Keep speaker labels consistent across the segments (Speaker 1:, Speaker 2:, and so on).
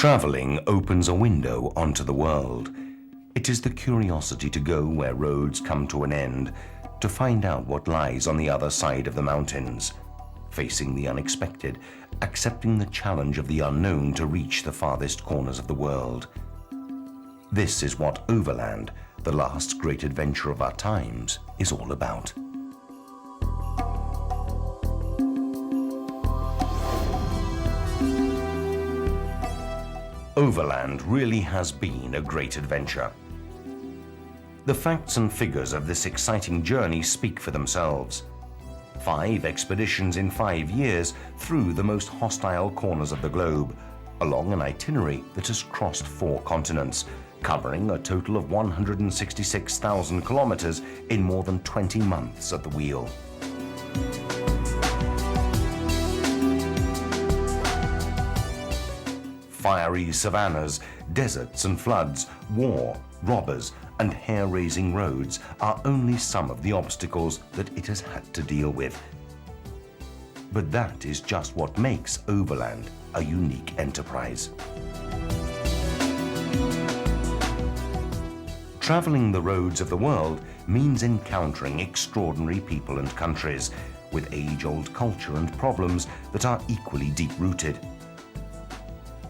Speaker 1: Traveling opens a window onto the world. It is the curiosity to go where roads come to an end, to find out what lies on the other side of the mountains, facing the unexpected, accepting the challenge of the unknown to reach the farthest corners of the world. This is what Overland, the last great adventure of our times, is all about. Overland really has been a great adventure. The facts and figures of this exciting journey speak for themselves. 5 expeditions in 5 years through the most hostile corners of the globe, along an itinerary that has crossed 4 continents, covering a total of 166,000 kilometers in more than 20 months at the wheel. Fiery savannas, deserts and floods, war, robbers, and hair-raising roads are only some of the obstacles that it has had to deal with. But that is just what makes Overland a unique enterprise. Traveling the roads of the world means encountering extraordinary people and countries with age-old culture and problems that are equally deep-rooted.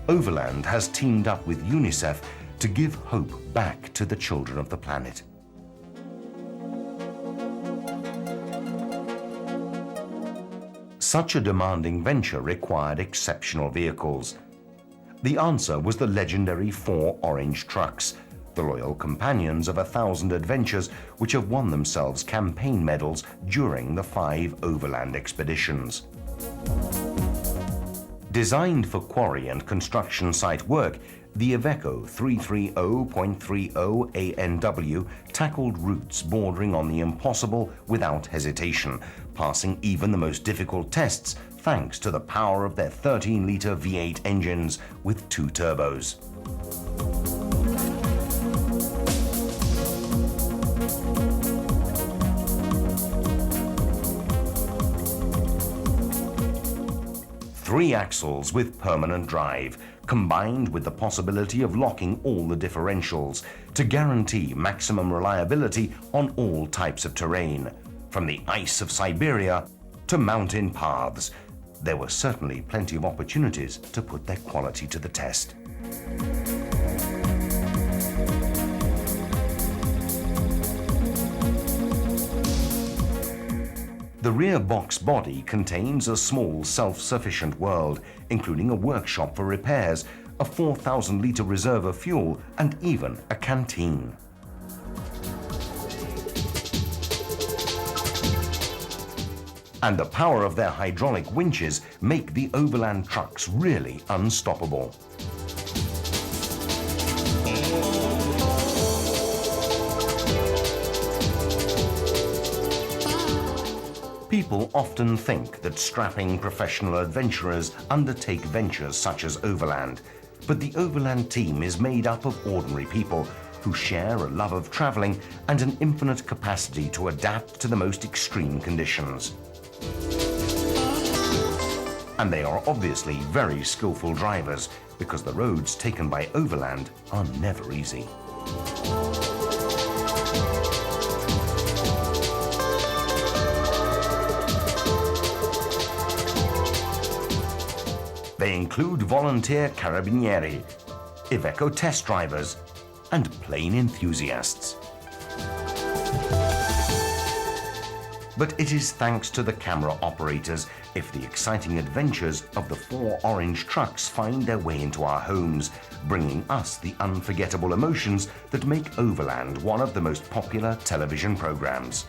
Speaker 1: Overland has teamed up with UNICEF to give hope back to the children of the planet. Such a demanding venture required exceptional vehicles. The answer was the legendary 4 orange trucks, the loyal companions of 1,000 adventures which have won themselves campaign medals during the 5 Overland expeditions. Designed for quarry and construction site work, the Iveco 330.30 ANW tackled routes bordering on the impossible without hesitation, passing even the most difficult tests thanks to the power of their 13-liter V8 engines with 2 turbos. Three axles with permanent drive, combined with the possibility of locking all the differentials to guarantee maximum reliability on all types of terrain, from the ice of Siberia to mountain paths. There were certainly plenty of opportunities to put their quality to the test. The rear box body contains a small self-sufficient world, including a workshop for repairs, a 4,000-liter reserve of fuel, and even a canteen. And the power of their hydraulic winches make the Overland trucks really unstoppable. People often think that strapping professional adventurers undertake ventures such as Overland, but the Overland team is made up of ordinary people who share a love of traveling and an infinite capacity to adapt to the most extreme conditions. And they are obviously very skillful drivers, because the roads taken by Overland are never easy. They include volunteer carabinieri, Iveco test drivers, and plane enthusiasts. But it is thanks to the camera operators if the exciting adventures of the 4 orange trucks find their way into our homes, bringing us the unforgettable emotions that make Overland one of the most popular television programs.